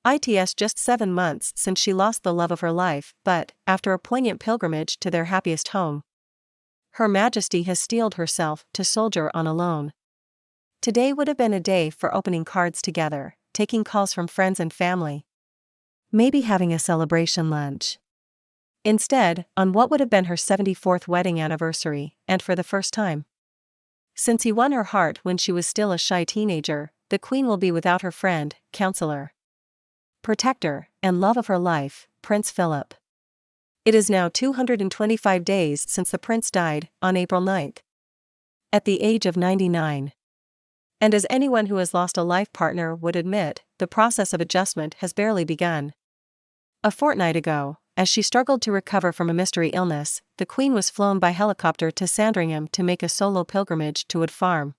It's just 7 months since she lost the love of her life, but, after a poignant pilgrimage to their happiest home, Her Majesty has steeled herself to soldier on alone. Today would have been a day for opening cards together, taking calls from friends and family, maybe having a celebration lunch. Instead, on what would have been her 74th wedding anniversary, and for the first time since he won her heart when she was still a shy teenager, the Queen will be without her friend, counselor, protector, and love of her life, Prince Philip. It is now 225 days since the prince died, on April 9th, at the age of 99. And as anyone who has lost a life partner would admit, the process of adjustment has barely begun. A fortnight ago, as she struggled to recover from a mystery illness, the Queen was flown by helicopter to Sandringham to make a solo pilgrimage to Wood Farm,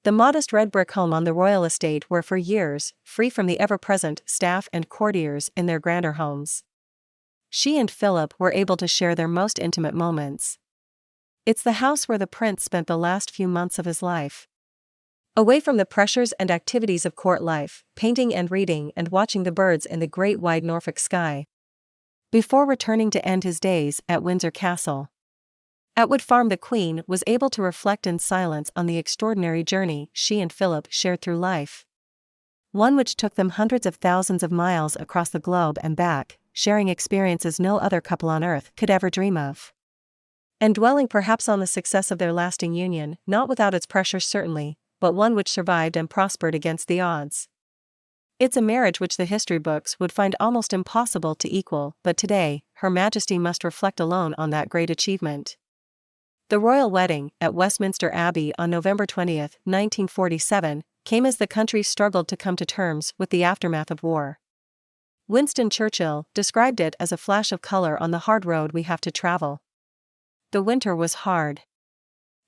the modest red brick home on the royal estate where for years, free from the ever-present staff and courtiers in their grander homes, she and Philip were able to share their most intimate moments. It's the house where the prince spent the last few months of his life. Away from the pressures and activities of court life, painting and reading and watching the birds in the great wide Norfolk sky, before returning to end his days at Windsor Castle. At Wood Farm, the Queen was able to reflect in silence on the extraordinary journey she and Philip shared through life. One which took them hundreds of thousands of miles across the globe and back, sharing experiences no other couple on earth could ever dream of. And dwelling perhaps on the success of their lasting union, not without its pressures certainly, but one which survived and prospered against the odds. It's a marriage which the history books would find almost impossible to equal, but today, Her Majesty must reflect alone on that great achievement. The royal wedding, at Westminster Abbey on November 20, 1947, came as the country struggled to come to terms with the aftermath of war. Winston Churchill described it as a flash of color on the hard road we have to travel. The winter was hard.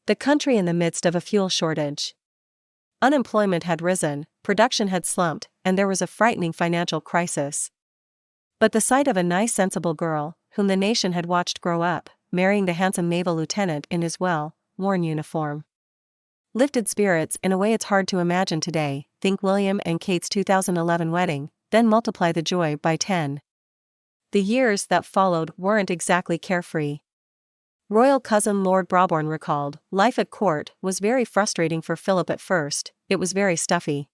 The country in the midst of a fuel shortage. Unemployment had risen, production had slumped, and there was a frightening financial crisis. But the sight of a nice sensible girl, whom the nation had watched grow up, marrying the handsome naval lieutenant in his well-worn uniform, lifted spirits in a way it's hard to imagine today. Think William and Kate's 2011 wedding, then multiply the joy by 10. The years that followed weren't exactly carefree. Royal cousin Lord Brabourne recalled, life at court was very frustrating for Philip at first, it was very stuffy.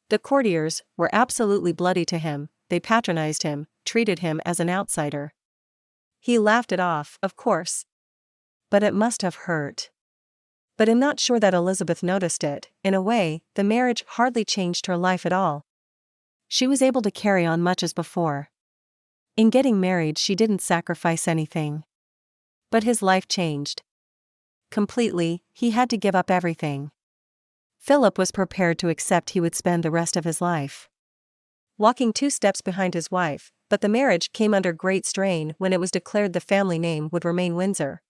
The courtiers were absolutely bloody to him, they patronized him, treated him as an outsider. He laughed it off, of course. But it must have hurt. But I'm not sure that Elizabeth noticed it. In a way, the marriage hardly changed her life at all. She was able to carry on much as before. In getting married, she didn't sacrifice anything. But his life changed. Completely, he had to give up everything. Philip was prepared to accept he would spend the rest of his life walking 2 steps behind his wife, but the marriage came under great strain when it was declared the family name would remain Windsor.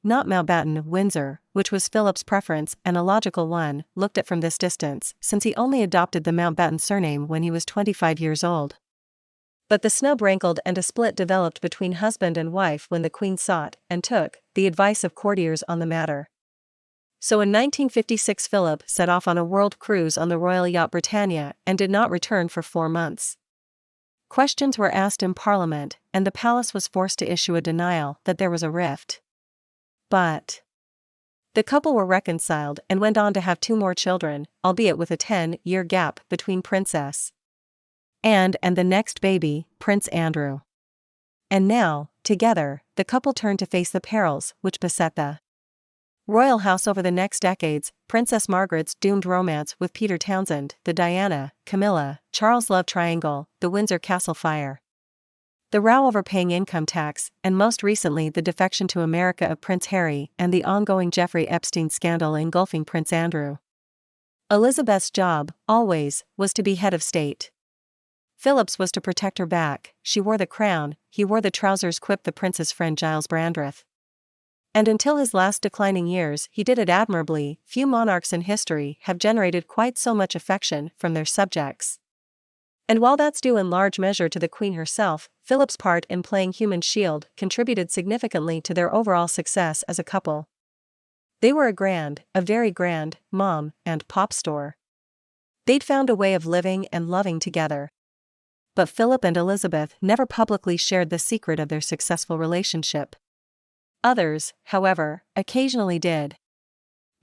Not Mountbatten, Windsor, which was Philip's preference and a logical one, looked at from this distance, since he only adopted the Mountbatten surname when he was 25 years old. But the snub rankled and a split developed between husband and wife when the Queen sought, and took, the advice of courtiers on the matter. So in 1956 Philip set off on a world cruise on the royal yacht Britannia and did not return for 4 months. Questions were asked in Parliament, and the palace was forced to issue a denial that there was a rift. But the couple were reconciled and went on to have 2 more children, albeit with a 10-year gap between Princess Anne and the next baby, Prince Andrew. And now, together, the couple turned to face the perils which beset the royal house over the next decades. Princess Margaret's doomed romance with Peter Townsend, the Diana, Camilla, Charles love triangle, the Windsor Castle fire, the row over paying income tax, and most recently the defection to America of Prince Harry and the ongoing Jeffrey Epstein scandal engulfing Prince Andrew. Elizabeth's job, always, was to be head of state. Philip's was to protect her back. She wore the crown, he wore the trousers, quipped the prince's friend Giles Brandreth. And until his last declining years he did it admirably. Few monarchs in history have generated quite so much affection from their subjects. And while that's due in large measure to the Queen herself, Philip's part in playing human shield contributed significantly to their overall success as a couple. They were a very grand, mom and pop store. They'd found a way of living and loving together. but Philip and Elizabeth never publicly shared the secret of their successful relationship. Others, however, occasionally did.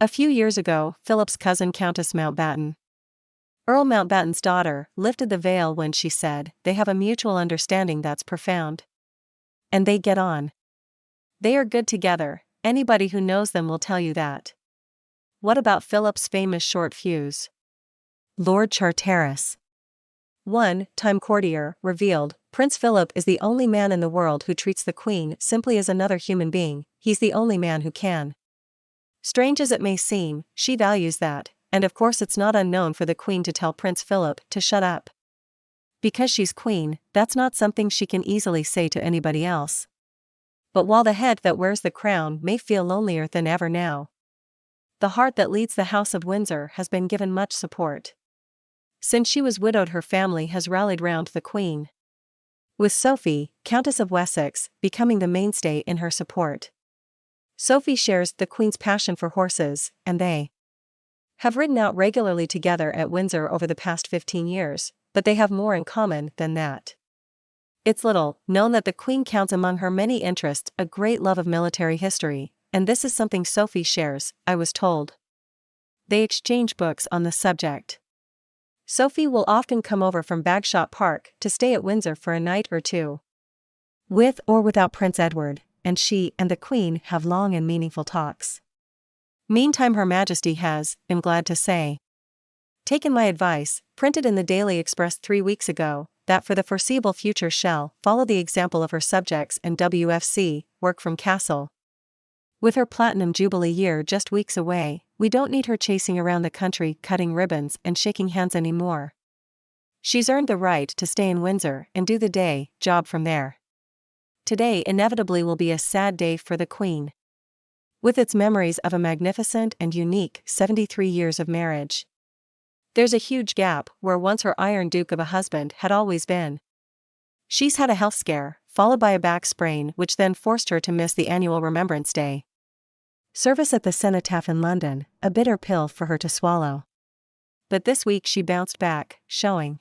A few years ago, Philip's cousin Countess Mountbatten, Earl Mountbatten's daughter, lifted the veil when she said, "They have a mutual understanding that's profound. And they get on. They are good together, anybody who knows them will tell you that." What about Philip's famous short fuse? Lord Charteris, one-time courtier, revealed, "Prince Philip is the only man in the world who treats the Queen simply as another human being. He's the only man who can." Strange as it may seem, she values that, and of course it's not unknown for the Queen to tell Prince Philip to shut up. Because she's Queen, that's not something she can easily say to anybody else. But while the head that wears the crown may feel lonelier than ever now, the heart that leads the House of Windsor has been given much support. Since she was widowed, her family has rallied round the Queen, with Sophie, Countess of Wessex, becoming the mainstay in her support. Sophie shares the Queen's passion for horses, and they have ridden out regularly together at Windsor over the past 15 years, but they have more in common than that. It's little known that the Queen counts among her many interests a great love of military history, and this is something Sophie shares, I was told. They exchange books on the subject. Sophie will often come over from Bagshot Park to stay at Windsor for a night or two, with or without Prince Edward, and she and the Queen have long and meaningful talks. Meantime, Her Majesty has, I'm glad to say, taken my advice, printed in the Daily Express 3 weeks ago, that for the foreseeable future shall follow the example of her subjects and WFC, work from Castle. With her Platinum Jubilee year just weeks away, we don't need her chasing around the country cutting ribbons and shaking hands anymore. She's earned the right to stay in Windsor and do the day job from there. Today inevitably will be a sad day for the Queen, with its memories of a magnificent and unique 73 years of marriage. There's a huge gap where once her Iron Duke of a husband had always been. She's had a health scare, followed by a back sprain, which then forced her to miss the annual Remembrance Day service at the Cenotaph in London, a bitter pill for her to swallow. But this week she bounced back, showing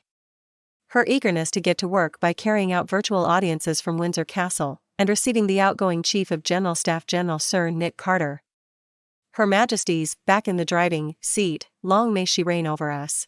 her eagerness to get to work by carrying out virtual audiences from Windsor Castle, and receiving the outgoing Chief of General Staff General Sir Nick Carter. Her Majesty's back in the driving seat, long may she reign over us.